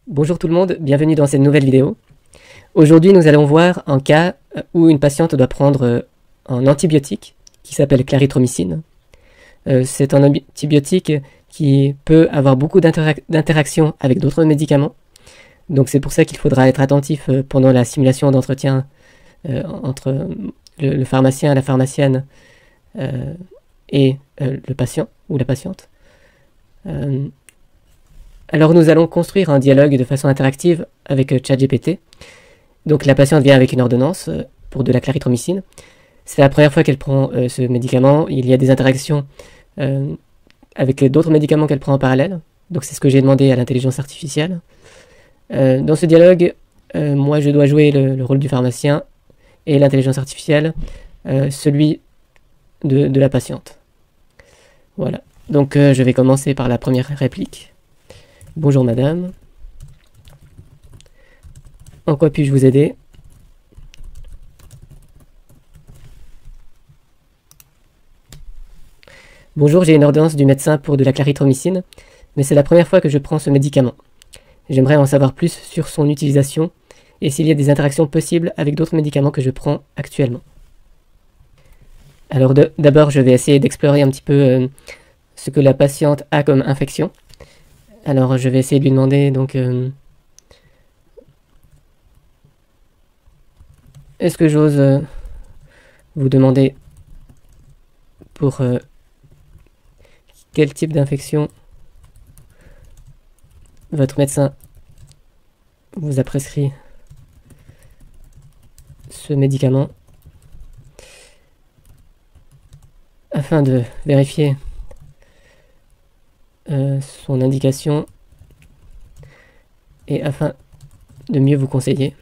Bonjour tout le monde, bienvenue dans cette nouvelle vidéo. Aujourd'hui nous allons voir un cas où une patiente doit prendre un antibiotique qui s'appelle clarithromycine. C'est un antibiotique qui peut avoir beaucoup d'interactions avec d'autres médicaments. Donc c'est pour ça qu'il faudra être attentif pendant la simulation d'entretien entre le pharmacien, la pharmacienne et le patient ou la patiente. Alors nous allons construire un dialogue de façon interactive avec ChatGPT. Donc la patiente vient avec une ordonnance pour de la clarithromycine. C'est la première fois qu'elle prend ce médicament. Il y a des interactions avec d'autres médicaments qu'elle prend en parallèle. Donc c'est ce que j'ai demandé à l'intelligence artificielle. Dans ce dialogue, moi je dois jouer le rôle du pharmacien et l'intelligence artificielle, celui de la patiente. Voilà. Donc je vais commencer par la première réplique. Bonjour madame. En quoi puis-je vous aider? Bonjour, j'ai une ordonnance du médecin pour de la clarithromycine, mais c'est la première fois que je prends ce médicament. J'aimerais en savoir plus sur son utilisation et s'il y a des interactions possibles avec d'autres médicaments que je prends actuellement. Alors d'abord, je vais essayer d'explorer un petit peu ce que la patiente a comme infection. Alors je vais essayer de lui demander donc est-ce que j'ose vous demander pour quel type d'infection votre médecin vous a prescrit ce médicament afin de vérifier son indication et afin de mieux vous conseiller.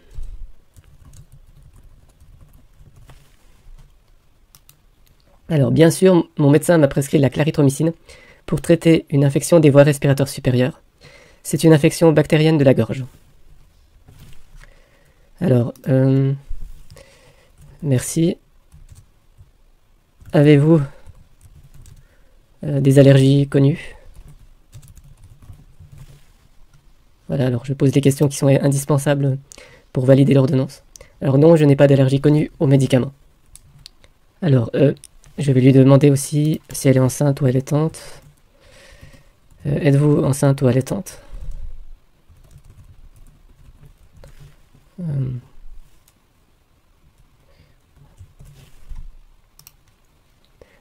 Alors bien sûr, mon médecin m'a prescrit la clarithromycine pour traiter une infection des voies respiratoires supérieures. C'est une infection bactérienne de la gorge. Alors, merci. Avez-vous des allergies connues? Voilà, alors je pose des questions qui sont indispensables pour valider l'ordonnance. Alors non, je n'ai pas d'allergie connue aux médicaments. Alors, je vais lui demander aussi si elle est enceinte ou allaitante. Êtes-vous enceinte ou allaitante?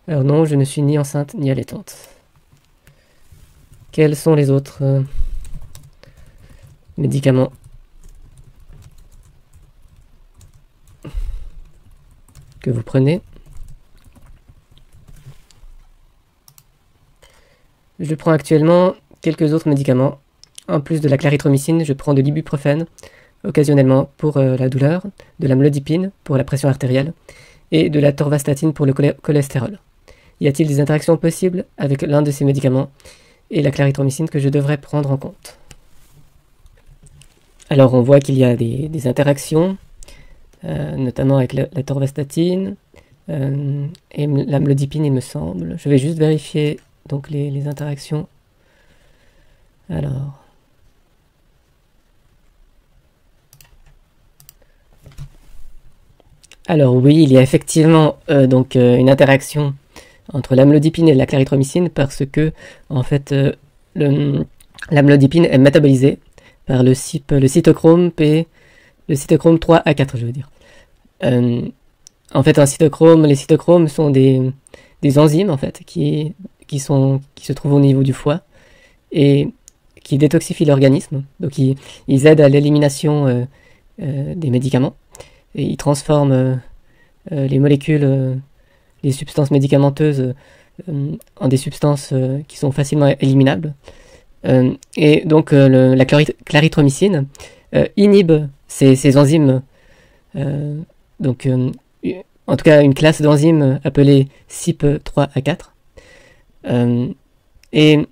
Alors non, je ne suis ni enceinte ni allaitante. Quels sont les autres médicaments que vous prenez? Je prends actuellement quelques autres médicaments. En plus de la clarithromycine, je prends de l'ibuprofène occasionnellement pour la douleur, de l'amlodipine pour la pression artérielle et de la torvastatine pour le cholestérol. Y a-t-il des interactions possibles avec l'un de ces médicaments et la clarithromycine que je devrais prendre en compte? Alors on voit qu'il y a des interactions, notamment avec la torvastatine et l'amlodipine, il me semble. Je vais juste vérifier donc les interactions. Alors oui, il y a effectivement une interaction entre l'amlodipine et la clarithromycine parce que en fait l'amlodipine est métabolisée par le cytochrome 3A4, je veux dire. En fait, les cytochromes sont des enzymes en fait qui se trouvent au niveau du foie et qui détoxifient l'organisme. Donc ils aident à l'élimination des médicaments et ils transforment les molécules, les substances médicamenteuses en des substances qui sont facilement éliminables. Et donc la clarithromycine inhibe ces enzymes, en tout cas une classe d'enzymes appelée CYP3A4. Et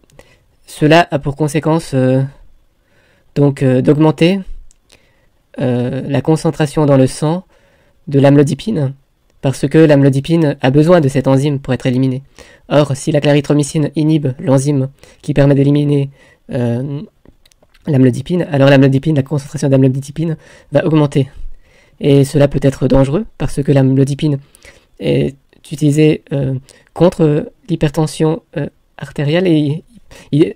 cela a pour conséquence d'augmenter la concentration dans le sang de l'amlodipine, parce que l'amlodipine a besoin de cette enzyme pour être éliminée. Or, si la clarithromycine inhibe l'enzyme qui permet d'éliminer l'amlodipine, alors l'amlodipine, la concentration d'amlodipine va augmenter. Et cela peut être dangereux parce que l'amlodipine est utilisée contre l'hypertension artérielle et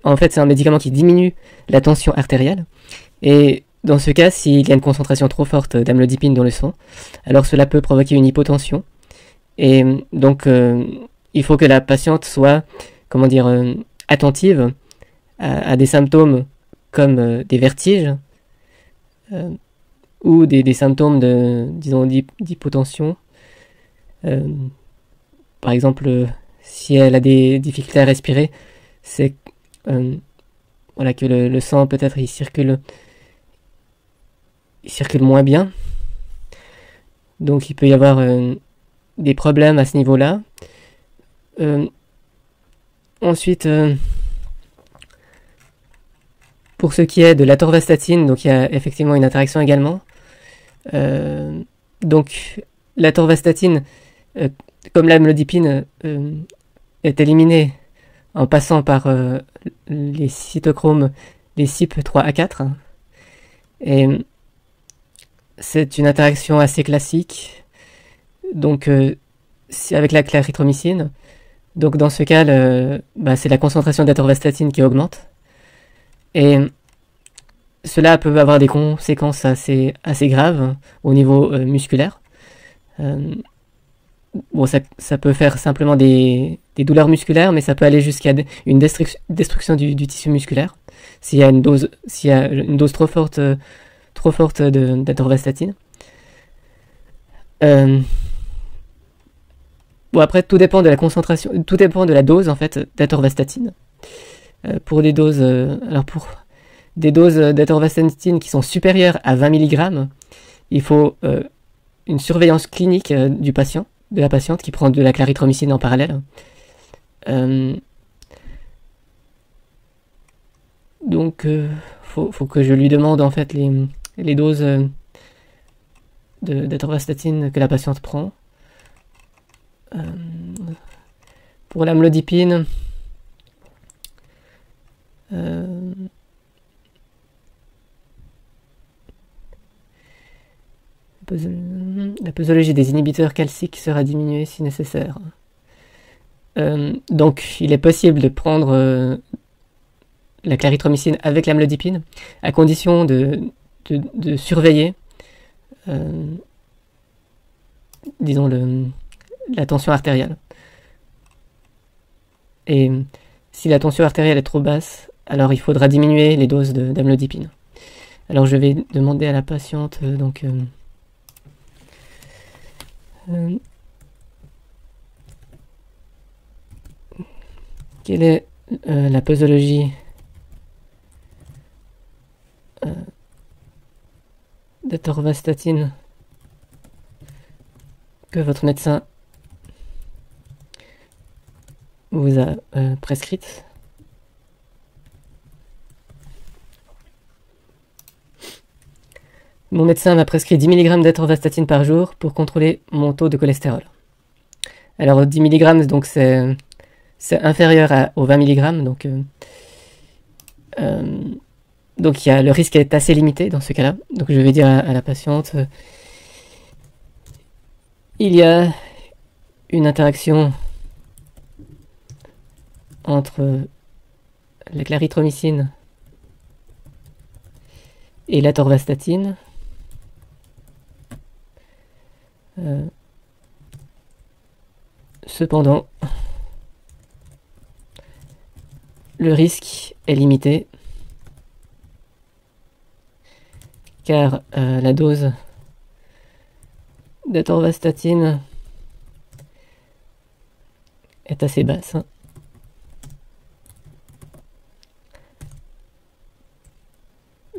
en fait c'est un médicament qui diminue la tension artérielle. Et dans ce cas, s'il y a une concentration trop forte d'amlodipine dans le sang, alors cela peut provoquer une hypotension. Et donc il faut que la patiente soit, comment dire, attentive à des symptômes comme des vertiges ou des symptômes de, disons, d'hypotension. Par exemple, si elle a des difficultés à respirer, c'est voilà, que le sang peut-être il circule moins bien. Donc il peut y avoir des problèmes à ce niveau-là. Ensuite, pour ce qui est de l'atorvastatine, donc il y a effectivement une interaction également. Donc l'atorvastatine, comme l'amlodipine, est éliminée en passant par les cytochromes, les CYP3A4. Et c'est une interaction assez classique. Donc avec la clarithromycine. Donc dans ce cas, c'est la concentration d'atorvastatine qui augmente. Et cela peut avoir des conséquences assez graves au niveau musculaire. Bon, ça peut faire simplement des douleurs musculaires, mais ça peut aller jusqu'à une destruction du tissu musculaire s'il y a une dose trop forte d'atorvastatine. Bon, après, tout dépend de la concentration, tout dépend de la dose en fait d'atorvastatine. Pour des doses, pour des doses d'atorvastatine qui sont supérieures à 20 mg, il faut une surveillance clinique du patient, de la patiente qui prend de la clarithromycine en parallèle. Donc, faut que je lui demande en fait les doses d'atorvastatine que la patiente prend. Pour l'amlodipine, la posologie des inhibiteurs calciques sera diminuée si nécessaire. Donc, il est possible de prendre la clarithromycine avec l'amlodipine, à condition de surveiller, disons, la tension artérielle. Et si la tension artérielle est trop basse, alors il faudra diminuer les doses d'amlodipine. Alors je vais demander à la patiente, quelle est la posologie d'atorvastatine que votre médecin vous a prescrite. Mon médecin m'a prescrit 10 mg d'atorvastatine par jour pour contrôler mon taux de cholestérol. Alors 10 mg, donc c'est inférieur aux 20 mg, donc le risque est assez limité dans ce cas-là. Donc je vais dire à la patiente, il y a une interaction entre la clarithromycine et l'atorvastatine. Cependant, le risque est limité car la dose d'atorvastatine est assez basse.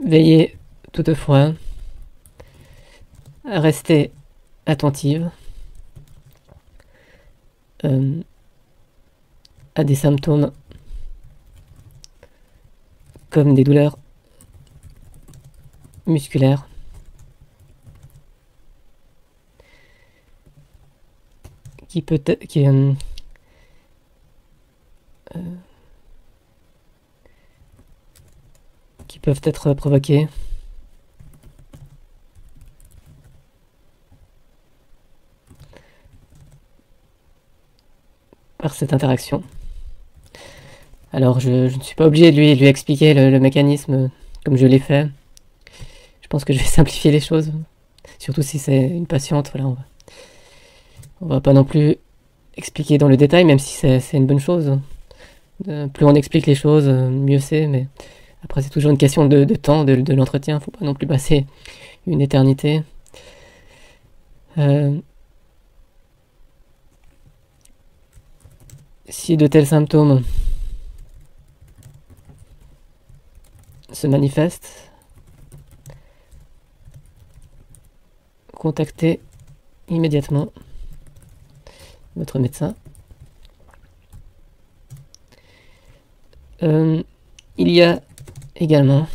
Veillez toutefois à rester attentive à des symptômes comme des douleurs musculaires, qui peuvent être provoqués par cette interaction. Alors je ne suis pas obligé de lui expliquer le mécanisme comme je l'ai fait. Je pense que je vais simplifier les choses, surtout si c'est une patiente. Voilà, on va pas non plus expliquer dans le détail, même si c'est une bonne chose. Plus on explique les choses, mieux c'est, mais après c'est toujours une question de temps, de l'entretien, faut pas non plus passer une éternité. Si de tels symptômes se manifestent, contactez immédiatement votre médecin. Il y a également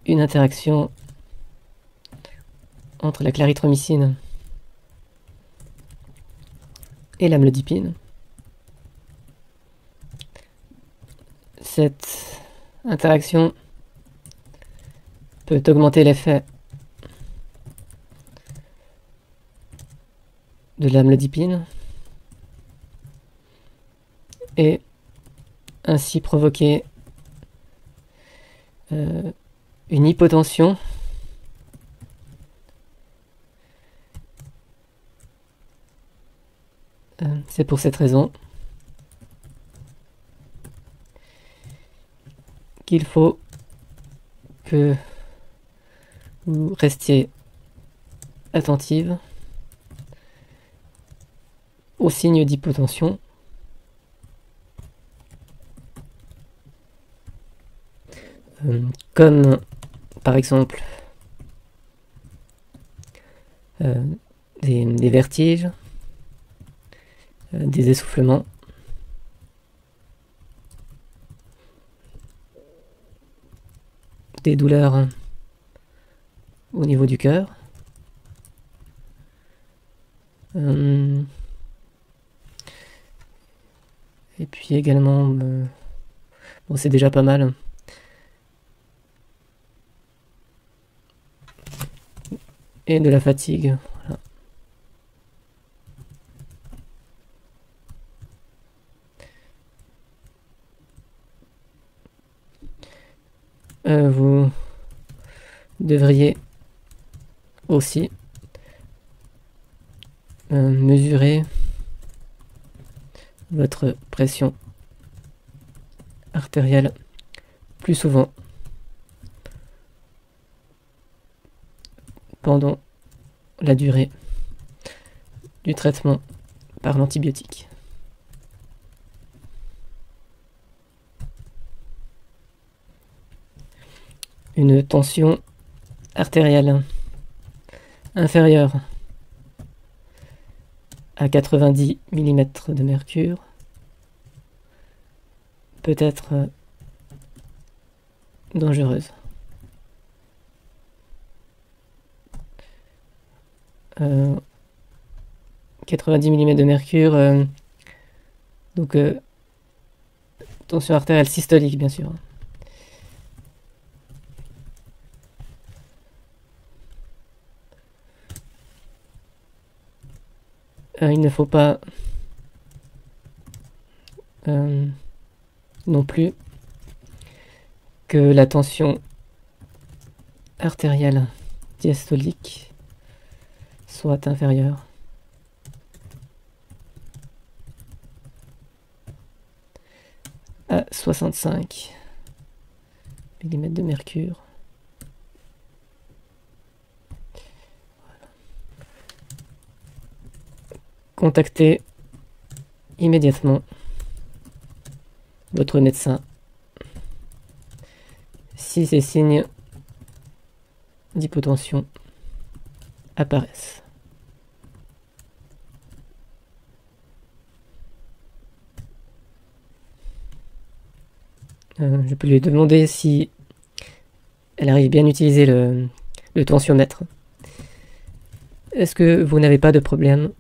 une interaction entre la clarithromycine et l'amlodipine. Cette interaction peut augmenter l'effet de l'amlodipine et ainsi provoquer une hypotension c'est pour cette raison qu'il faut que vous restiez attentive aux signes d'hypotension. Comme par exemple des vertiges, des essoufflements, des douleurs au niveau du cœur, et puis également, bon c'est déjà pas mal, et de la fatigue. Voilà. Vous devriez aussi mesurer votre pression artérielle plus souvent pendant la durée du traitement par l'antibiotique. Une tension artérielle inférieure à 90 mm de mercure peut être dangereuse. 90 mm de mercure, donc tension artérielle systolique bien sûr. Il ne faut pas non plus que la tension artérielle diastolique soit inférieure à 65 mm de mercure. Contactez immédiatement votre médecin si ces signes d'hypotension apparaissent. Je peux lui demander si elle arrive bien à utiliser le tensiomètre. Est-ce que vous n'avez pas de problème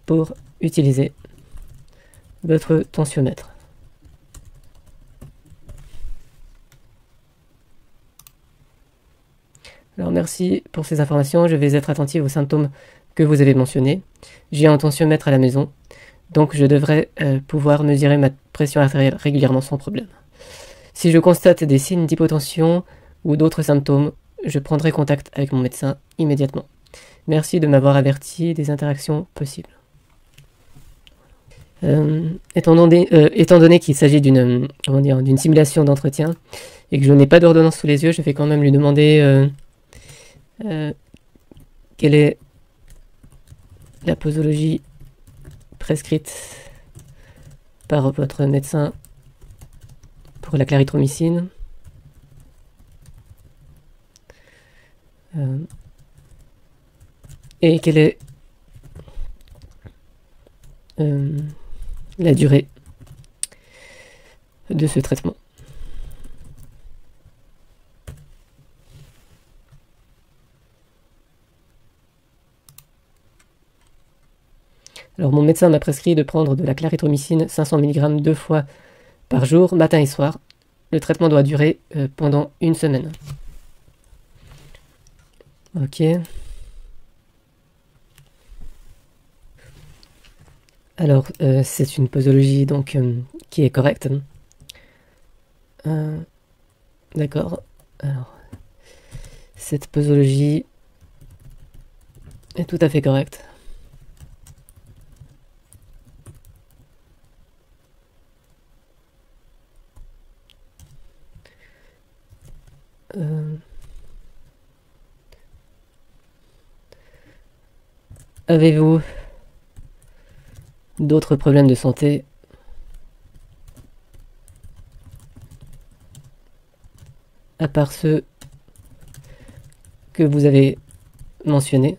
pour utiliser votre tensiomètre? merci pour ces informations. Je vais être attentive aux symptômes que vous avez mentionnés. J'ai un tensiomètre à la maison, donc je devrais pouvoir mesurer ma pression artérielle régulièrement sans problème. Si je constate des signes d'hypotension ou d'autres symptômes, je prendrai contact avec mon médecin immédiatement. Merci de m'avoir averti des interactions possibles. Étant donné qu'il s'agit d'une simulation d'entretien et que je n'ai pas d'ordonnance sous les yeux, je vais quand même lui demander quelle est la posologie prescrite par votre médecin pour la clarithromycine. Et quelle est la durée de ce traitement. Alors mon médecin m'a prescrit de prendre de la clarithromycine 500 mg 2 fois par jour, matin et soir. Le traitement doit durer pendant une semaine. Ok. Alors, c'est une posologie donc qui est correcte. D'accord. Alors, cette posologie est tout à fait correcte. Avez-vous d'autres problèmes de santé à part ceux que vous avez mentionnés?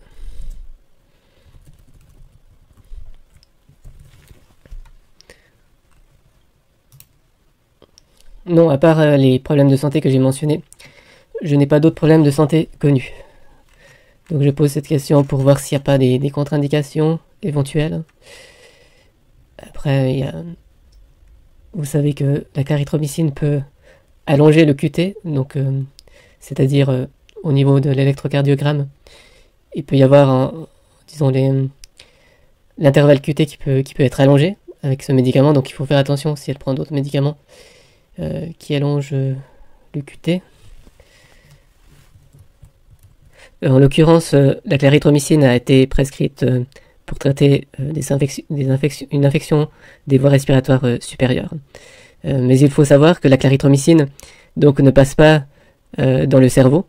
Non, à part les problèmes de santé que j'ai mentionnés, je n'ai pas d'autres problèmes de santé connus. Donc je pose cette question pour voir s'il n'y a pas des contre-indications éventuelles. Après, vous savez que la clarithromycine peut allonger le QT, donc c'est-à-dire au niveau de l'électrocardiogramme, il peut y avoir l'intervalle QT qui peut être allongé avec ce médicament, donc il faut faire attention si elle prend d'autres médicaments qui allongent le QT. En l'occurrence, la clarithromycine a été prescrite pour traiter une infection des voies respiratoires supérieures. Mais il faut savoir que la clarithromycine donc, ne passe pas dans le cerveau.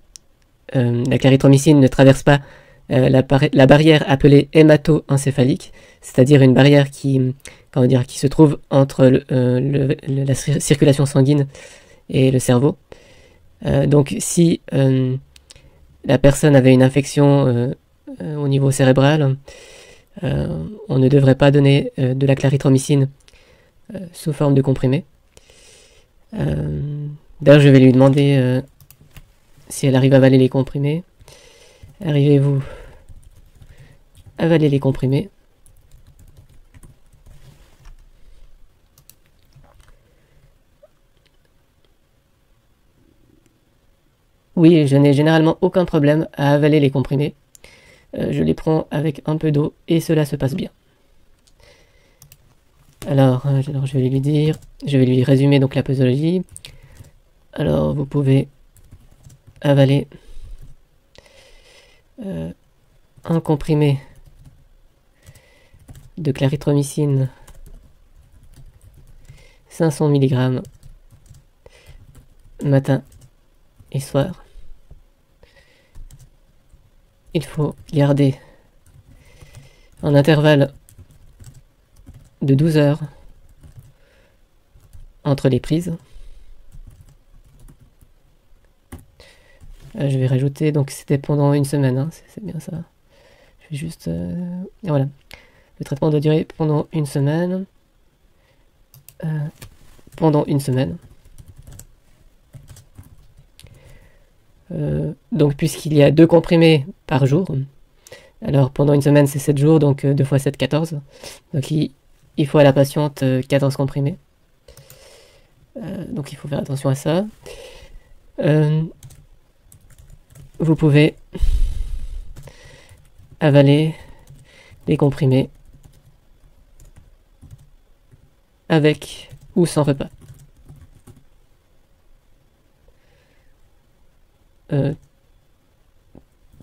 La clarithromycine ne traverse pas la barrière appelée hémato-encéphalique, c'est-à-dire une barrière qui se trouve entre la circulation sanguine et le cerveau. Donc si la personne avait une infection au niveau cérébral, on ne devrait pas donner de la clarithromycine sous forme de comprimé. D'ailleurs, je vais lui demander si elle arrive à avaler les comprimés. Arrivez-vous à avaler les comprimés? Oui, je n'ai généralement aucun problème à avaler les comprimés. Je les prends avec un peu d'eau et cela se passe bien. Alors je vais lui résumer donc la posologie. Alors vous pouvez avaler un comprimé de clarithromycine 500 mg matin et soir. Il faut garder un intervalle de 12 heures entre les prises. Je vais rajouter, donc c'était pendant une semaine, hein, c'est bien ça. Je vais juste... voilà. Le traitement doit durer pendant une semaine. Pendant une semaine. Donc puisqu'il y a 2 comprimés par jour, alors pendant une semaine c'est 7 jours, donc 2 fois 7, 14. Donc il faut à la patiente 14 comprimés. Donc il faut faire attention à ça. vous pouvez avaler les comprimés avec ou sans repas.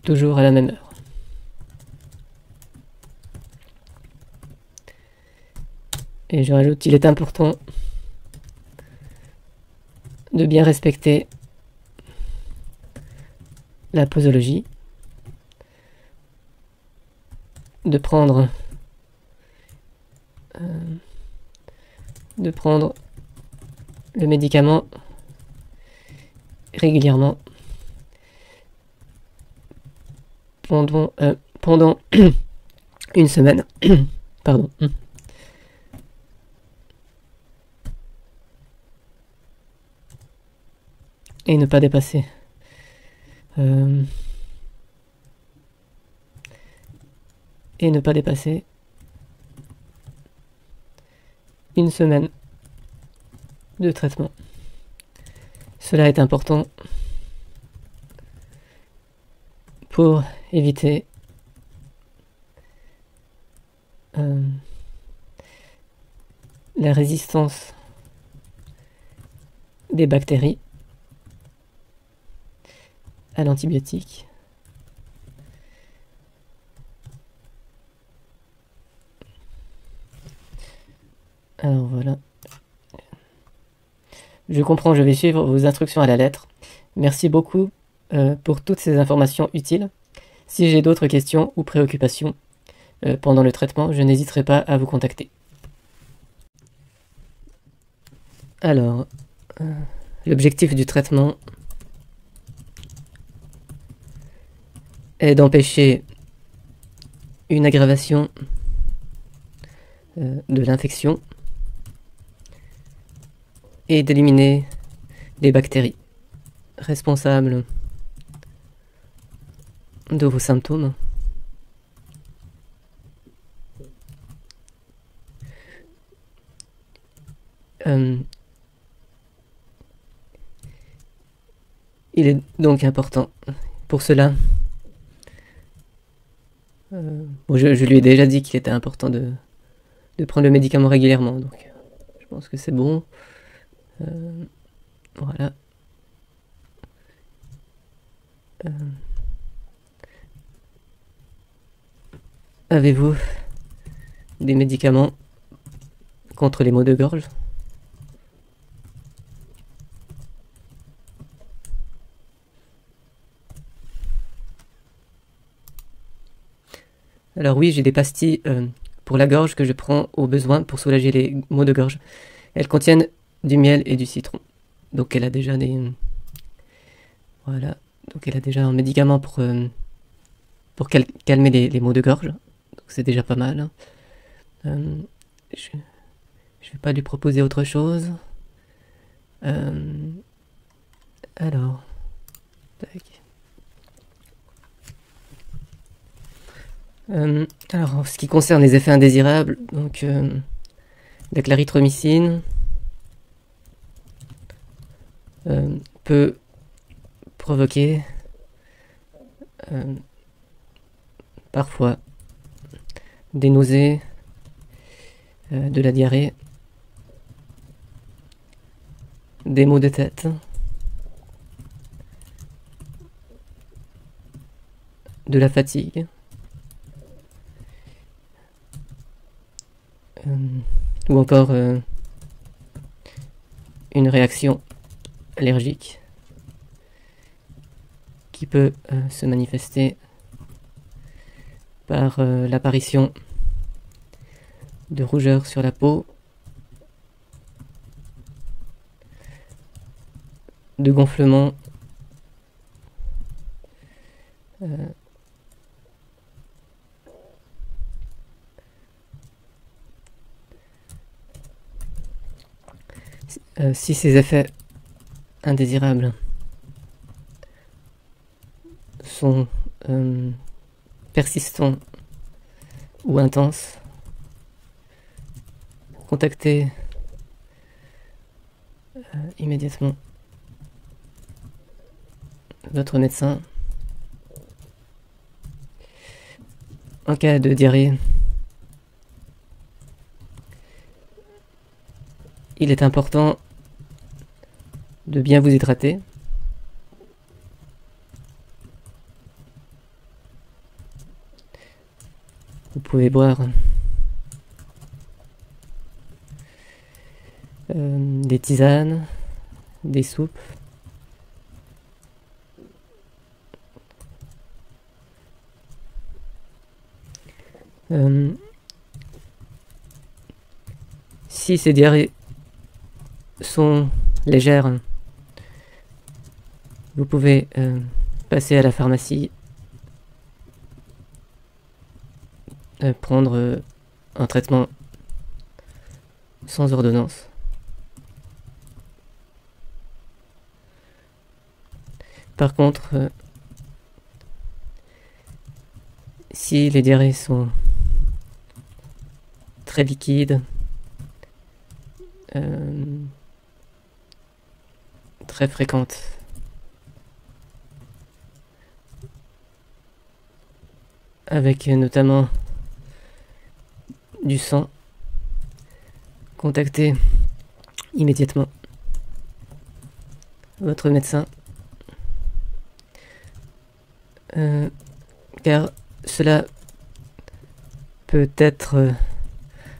Toujours à la même heure. Et je rajoute, il est important de bien respecter la posologie, de prendre le médicament régulièrement pendant une semaine. Pardon. Et ne pas dépasser une semaine de traitement. Cela est important pour éviter la résistance des bactéries à l'antibiotique. Alors voilà. Je comprends, je vais suivre vos instructions à la lettre. Merci beaucoup pour toutes ces informations utiles. Si j'ai d'autres questions ou préoccupations pendant le traitement, je n'hésiterai pas à vous contacter. Alors, l'objectif du traitement est d'empêcher une aggravation de l'infection et d'éliminer les bactéries responsables de vos symptômes. Il est donc important pour cela. Bon, je lui ai déjà dit qu'il était important de prendre le médicament régulièrement, donc je pense que c'est bon. Voilà. Avez-vous des médicaments contre les maux de gorge? Alors oui, j'ai des pastilles pour la gorge que je prends au besoin pour soulager les maux de gorge. Elles contiennent du miel et du citron. Donc elle a déjà des... Voilà. Donc elle a déjà un médicament pour calmer les maux de gorge. Donc c'est déjà pas mal. Je vais pas lui proposer autre chose. Alors... Tac. Alors, en ce qui concerne les effets indésirables, donc la clarithromycine peut provoquer parfois des nausées, de la diarrhée, des maux de tête, de la fatigue. Ou encore une réaction allergique qui peut se manifester par l'apparition de rougeurs sur la peau, de gonflements, si ces effets indésirables sont persistants ou intenses, contactez immédiatement votre médecin En cas de diarrhée, il est important de bien vous hydrater. Vous pouvez boire des tisanes, des soupes. Si ces diarrhées sont légères, vous pouvez passer à la pharmacie, prendre un traitement sans ordonnance. Par contre, si les diarrhées sont très liquides, très fréquentes, avec notamment du sang, contactez immédiatement votre médecin, car cela peut être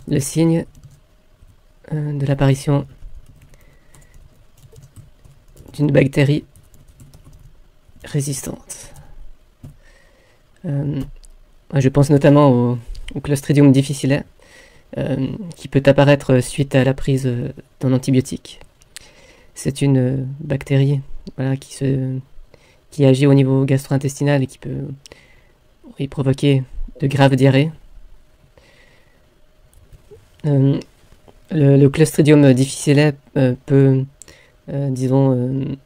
le signe de l'apparition d'une bactérie résistante. Je pense notamment au Clostridium difficile, qui peut apparaître suite à la prise d'un antibiotique. C'est une bactérie, voilà, qui agit au niveau gastro-intestinal et qui peut provoquer de graves diarrhées. Le Clostridium difficile peut, disons,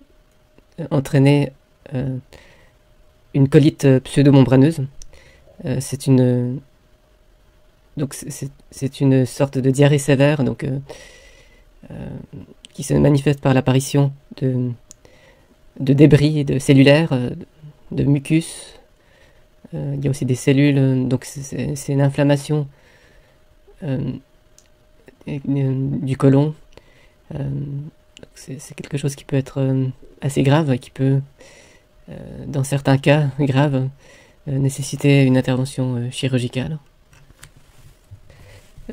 entraîner une colite pseudo-membraneuse. C'est une sorte de diarrhée sévère, donc qui se manifeste par l'apparition de débris de cellulaires, de mucus. Il y a aussi des cellules, donc c'est une inflammation du côlon. C'est quelque chose qui peut être assez grave, qui peut, dans certains cas graves, nécessiter une intervention chirurgicale.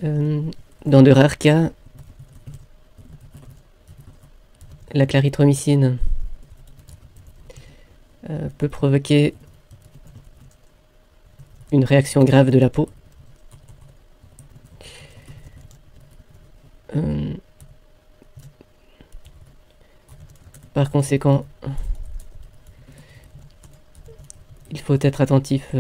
Dans de rares cas, la clarithromycine peut provoquer une réaction grave de la peau. Par conséquent, il faut être attentif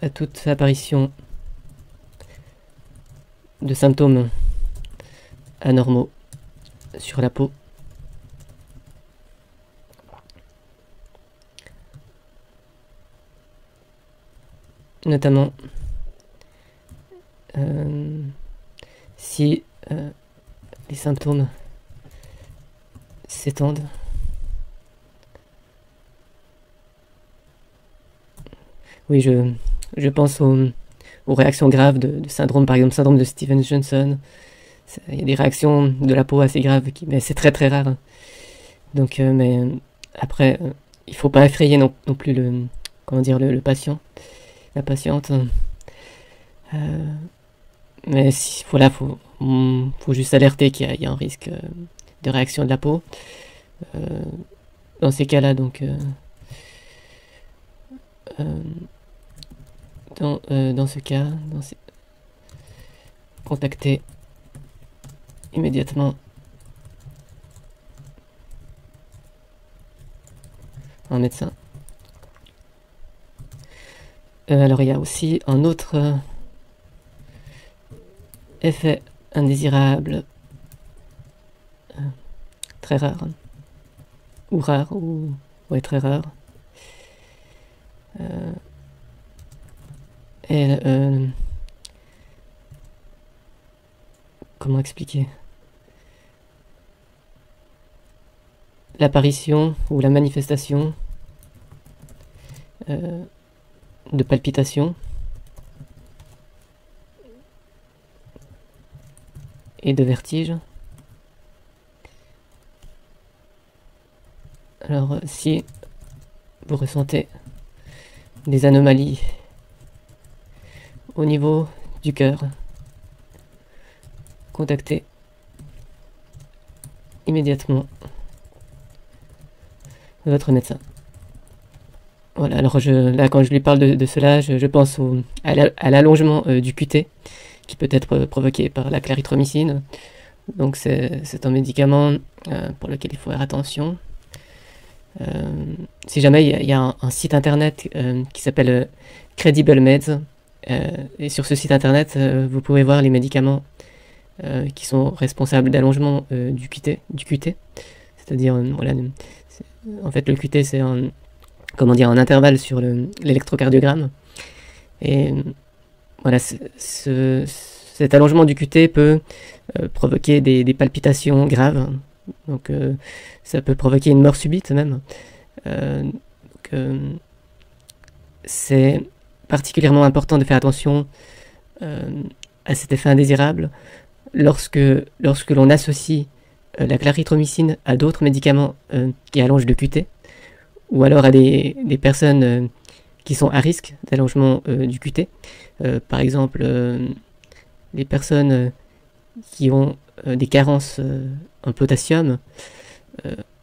à toute apparition de symptômes anormaux sur la peau. Notamment si les symptômes s'étendent. Oui, je pense aux réactions graves de syndrome, par exemple syndrome de Stevens-Johnson. Il y a des réactions de la peau assez graves, mais c'est très très rare. Donc, mais après, il faut pas effrayer non plus le patient, la patiente. Mais voilà, faut juste alerter qu'il y a un risque de réaction de la peau. Dans ces cas-là, donc, dans ce cas, contactez immédiatement un médecin. Alors il y a aussi un autre effet indésirable, très rare, ou rare, ou ouais, très rare. Et comment expliquer? l'apparition ou la manifestation de palpitations et de vertiges. Alors, si vous ressentez des anomalies au niveau du cœur, contactez immédiatement votre médecin. Voilà, alors là quand je lui parle de cela, je pense à l'allongement du QT qui peut être provoqué par la clarithromycine. Donc c'est un médicament pour lequel il faut faire attention. Si jamais il y a un site internet qui s'appelle Credible Meds, et sur ce site internet vous pouvez voir les médicaments qui sont responsables d'allongement du QT, c'est-à-dire voilà, en fait le QT c'est un intervalle sur l'électrocardiogramme, et voilà, cet allongement du QT peut provoquer des palpitations graves, donc ça peut provoquer une mort subite même. C'est particulièrement important de faire attention à cet effet indésirable lorsque l'on associe la clarithromycine à d'autres médicaments qui allongent le QT, ou alors à des personnes qui sont à risque d'allongement du QT. Par exemple, les personnes qui ont des carences en potassium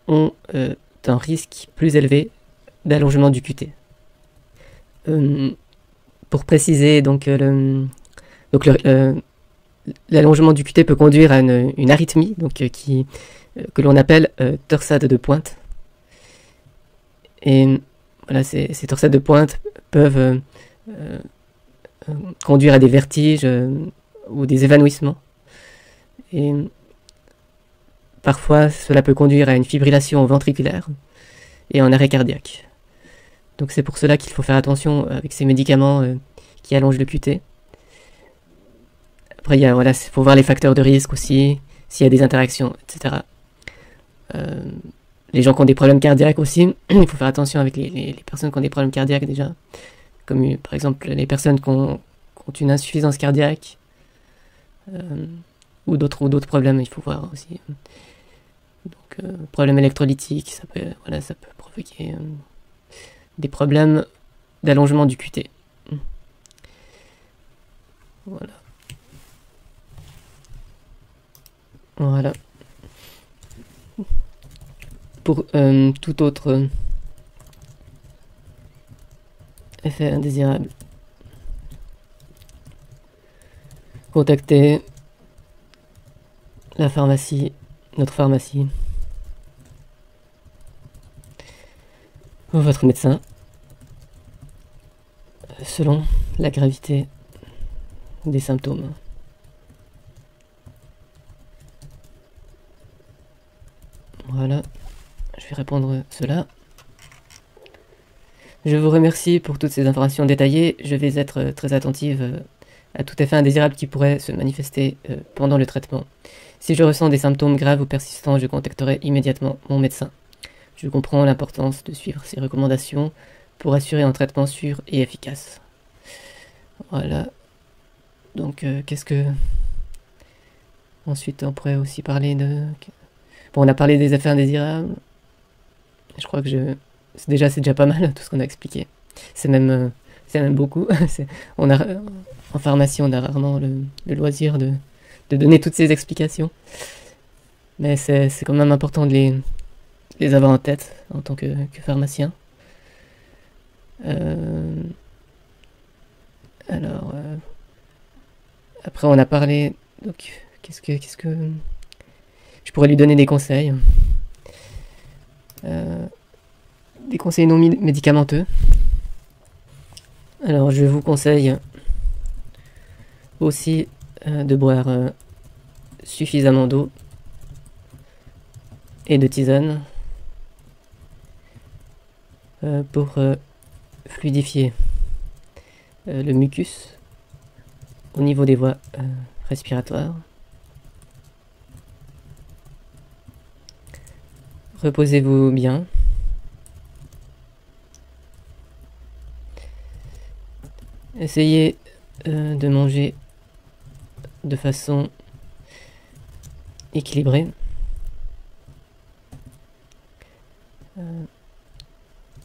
ont un risque plus élevé d'allongement du QT. Pour préciser, l'allongement du QT peut conduire à une arythmie, que l'on appelle torsade de pointe. Et voilà, ces torsades de pointe peuvent conduire à des vertiges ou des évanouissements. Et parfois, cela peut conduire à une fibrillation ventriculaire et un arrêt cardiaque. Donc c'est pour cela qu'il faut faire attention avec ces médicaments qui allongent le QT. Après, il faut voir les facteurs de risque aussi, s'il y a des interactions, etc. Les gens qui ont des problèmes cardiaques aussi, il faut faire attention avec les personnes qui ont des problèmes cardiaques déjà, comme par exemple les personnes qui ont une insuffisance cardiaque, ou d'autres problèmes, il faut voir aussi. Donc, problèmes électrolytiques, ça peut provoquer des problèmes d'allongement du QT. Voilà. Pour tout autre effet indésirable, contactez la pharmacie, notre pharmacie, ou votre médecin, selon la gravité des symptômes. Voilà, je vais répondre cela. Je vous remercie pour toutes ces informations détaillées. Je vais être très attentive à tout effet indésirable qui pourrait se manifester pendant le traitement. Si je ressens des symptômes graves ou persistants, je contacterai immédiatement mon médecin. Je comprends l'importance de suivre ces recommandations pour assurer un traitement sûr et efficace. Voilà. Donc, ensuite, on pourrait aussi parler de... Bon, on a parlé des effets indésirables. Je crois que c'est déjà pas mal tout ce qu'on a expliqué. C'est même beaucoup. En pharmacie, on a rarement le loisir de donner toutes ces explications. Mais c'est quand même important de les avoir en tête en tant que pharmacien. Alors, après on a parlé... Donc, qu'est-ce que... Je pourrais lui donner des conseils. Des conseils non médicamenteux. Alors, je vous conseille aussi de boire suffisamment d'eau et de tisane pour fluidifier le mucus au niveau des voies respiratoires. reposez-vous bien. Essayez de manger de façon équilibrée.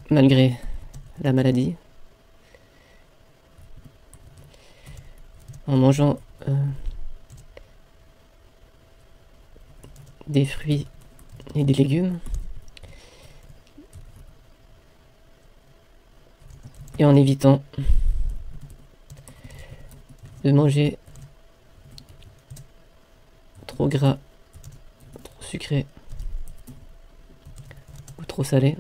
Malgré la maladie. En mangeant des fruits et des légumes. Et en évitant de manger trop gras, trop sucré ou trop salé.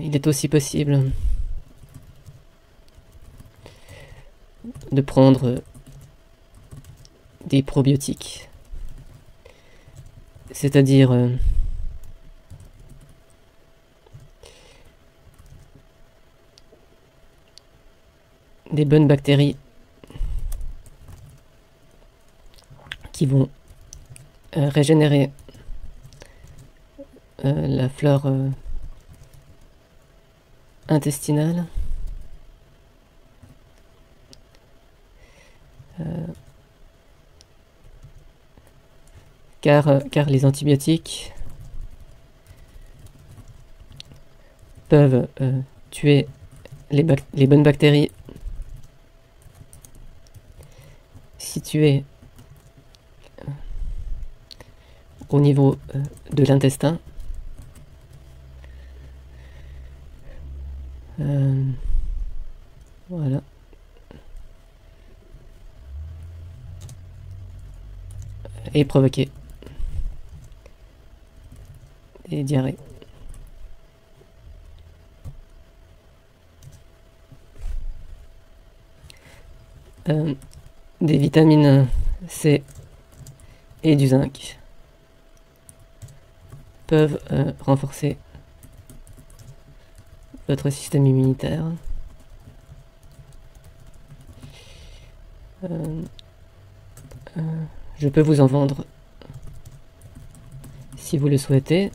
Il est aussi possible de prendre des probiotiques, c'est-à-dire des bonnes bactéries qui vont régénérer la flore intestinale. Car les antibiotiques peuvent tuer les bonnes bactéries situées au niveau de l'intestin. Voilà. Et provoquer des diarrhées. Des vitamines C et du zinc peuvent renforcer votre système immunitaire. Je peux vous en vendre si vous le souhaitez.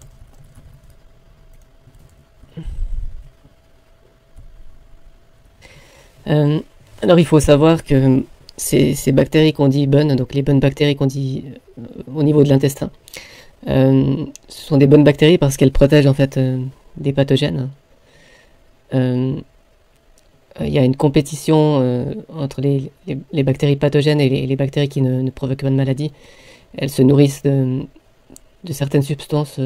Alors il faut savoir que ces bactéries qu'on dit bonnes, donc les bonnes bactéries qu'on dit au niveau de l'intestin, ce sont des bonnes bactéries parce qu'elles protègent en fait des pathogènes. Il y a une compétition entre les bactéries pathogènes et les bactéries qui ne provoquent pas de maladie. Elles se nourrissent de certaines substances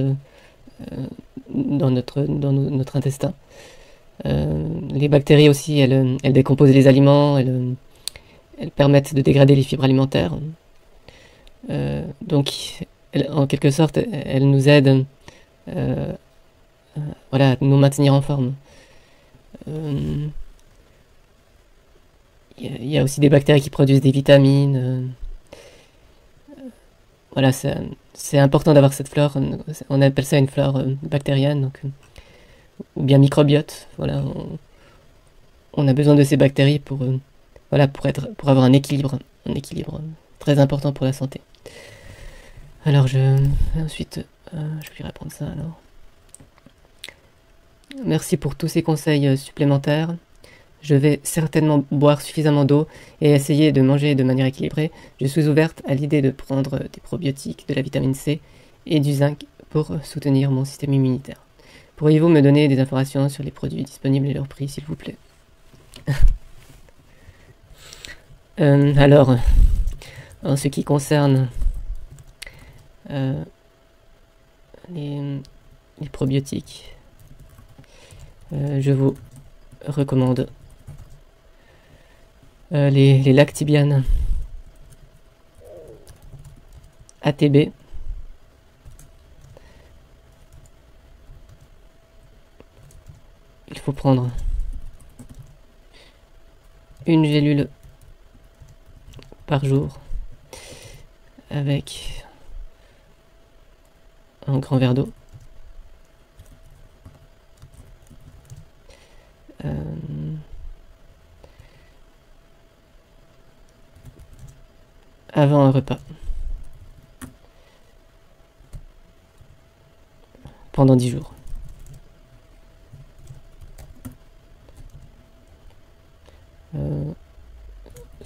dans notre intestin. Les bactéries aussi, elles décomposent les aliments, elles permettent de dégrader les fibres alimentaires. Donc, en quelque sorte, elles nous aident voilà, à nous maintenir en forme. Il y a aussi des bactéries qui produisent des vitamines. Voilà, c'est important d'avoir cette flore. On appelle ça une flore bactérienne, donc, ou bien microbiote. Voilà, on a besoin de ces bactéries pour voilà, pour avoir un équilibre très important pour la santé. Alors ensuite, je vais lui répondre ça alors. Merci pour tous ces conseils supplémentaires. Je vais certainement boire suffisamment d'eau et essayer de manger de manière équilibrée. Je suis ouverte à l'idée de prendre des probiotiques, de la vitamine C et du zinc pour soutenir mon système immunitaire. Pourriez-vous me donner des informations sur les produits disponibles et leur prix, s'il vous plaît? Alors, en ce qui concerne les probiotiques, je vous recommande les Lactibiane ATB. Il faut prendre une gélule par jour avec un grand verre d'eau. avant un repas. Pendant 10 jours.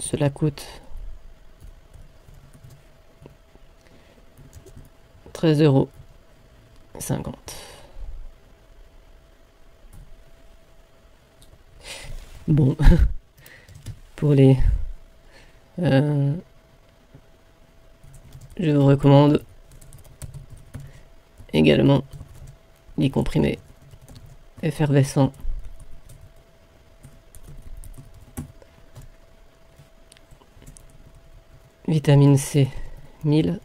Cela coûte 13,50 €. Bon, pour les... je vous recommande également les comprimés effervescents vitamine C 1000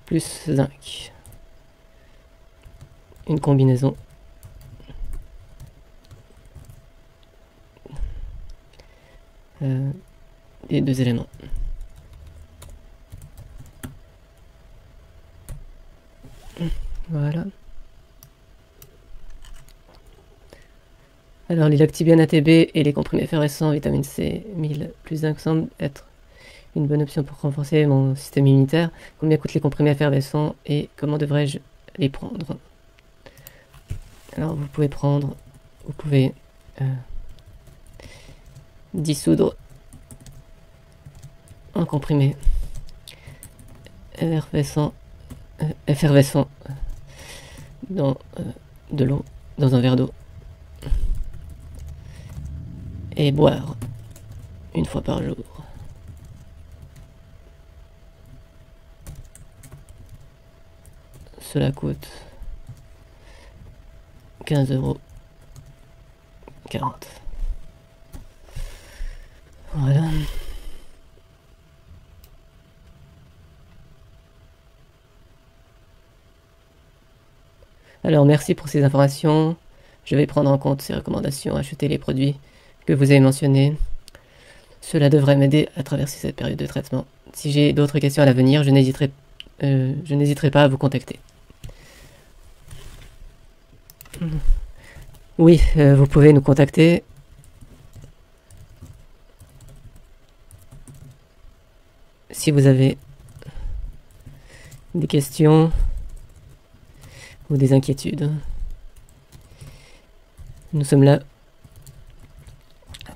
plus zinc. Une combinaison des deux éléments. Voilà. Alors les lactibiane ATB et les comprimés effervescents vitamine C 1000 plus zinc semblent être une bonne option pour renforcer mon système immunitaire. Combien coûtent les comprimés effervescents et comment devrais-je les prendre? Alors vous pouvez dissoudre un comprimé effervescent dans de l'eau, dans un verre d'eau, et boire une fois par jour. Cela coûte 15,40 €. Voilà. Alors merci pour ces informations. Je vais prendre en compte ces recommandations, acheter les produits que vous avez mentionnés. Cela devrait m'aider à traverser cette période de traitement. Si j'ai d'autres questions à l'avenir, je n'hésiterai pas à vous contacter. Oui, vous pouvez nous contacter. Si vous avez des questions ou des inquiétudes, nous sommes là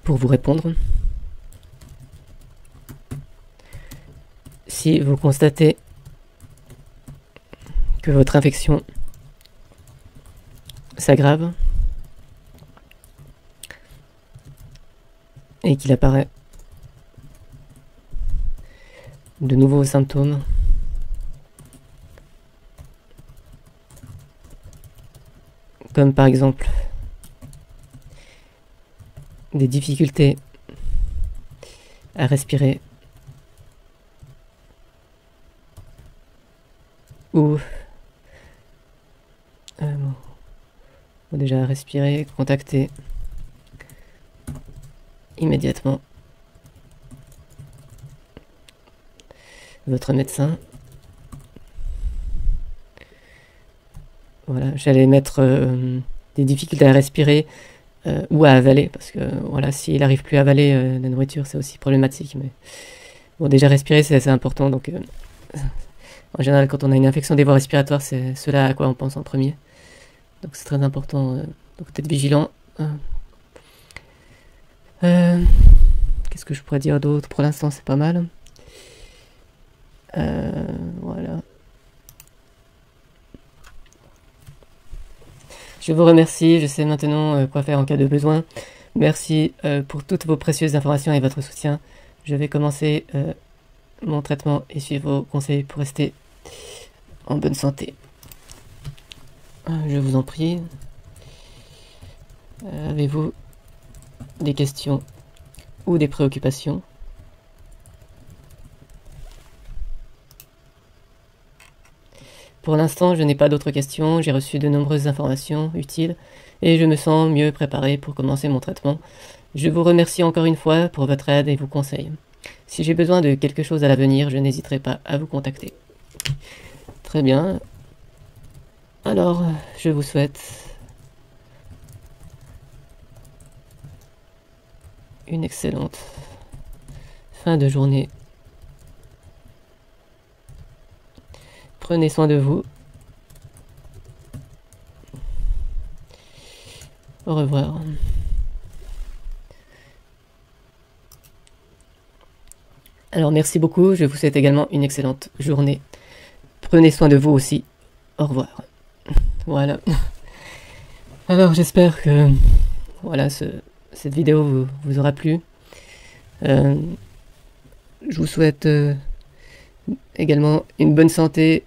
pour vous répondre. Si vous constatez que votre infection s'aggrave et qu'il apparaît de nouveaux symptômes, comme par exemple des difficultés à respirer ou déjà à respirer, contactez immédiatement votre médecin. Voilà, j'allais mettre des difficultés à respirer ou à avaler, parce que voilà, s'il n'arrive plus à avaler la nourriture, c'est aussi problématique. Mais bon, déjà respirer, c'est assez important. Donc, en général, quand on a une infection des voies respiratoires, c'est cela à quoi on pense en premier. Donc, c'est très important donc d'être vigilant. Qu'est-ce que je pourrais dire d'autre? Pour l'instant, c'est pas mal. Voilà. Je vous remercie, je sais maintenant quoi faire en cas de besoin. Merci pour toutes vos précieuses informations et votre soutien. Je vais commencer mon traitement et suivre vos conseils pour rester en bonne santé. Je vous en prie. Avez-vous des questions ou des préoccupations? Pour l'instant, je n'ai pas d'autres questions. J'ai reçu de nombreuses informations utiles et je me sens mieux préparé pour commencer mon traitement. Je vous remercie encore une fois pour votre aide et vos conseils. Si j'ai besoin de quelque chose à l'avenir, je n'hésiterai pas à vous contacter. Très bien. Alors, je vous souhaite une excellente fin de journée Prenez soin de vous. Au revoir. Alors merci beaucoup, je vous souhaite également une excellente journée. Prenez soin de vous aussi. Au revoir. Voilà. Alors j'espère que voilà, cette vidéo vous aura plu. Je vous souhaite également une bonne santé,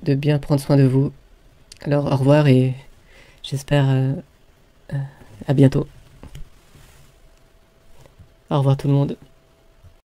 de bien prendre soin de vous. Alors au revoir et j'espère à bientôt. Au revoir tout le monde.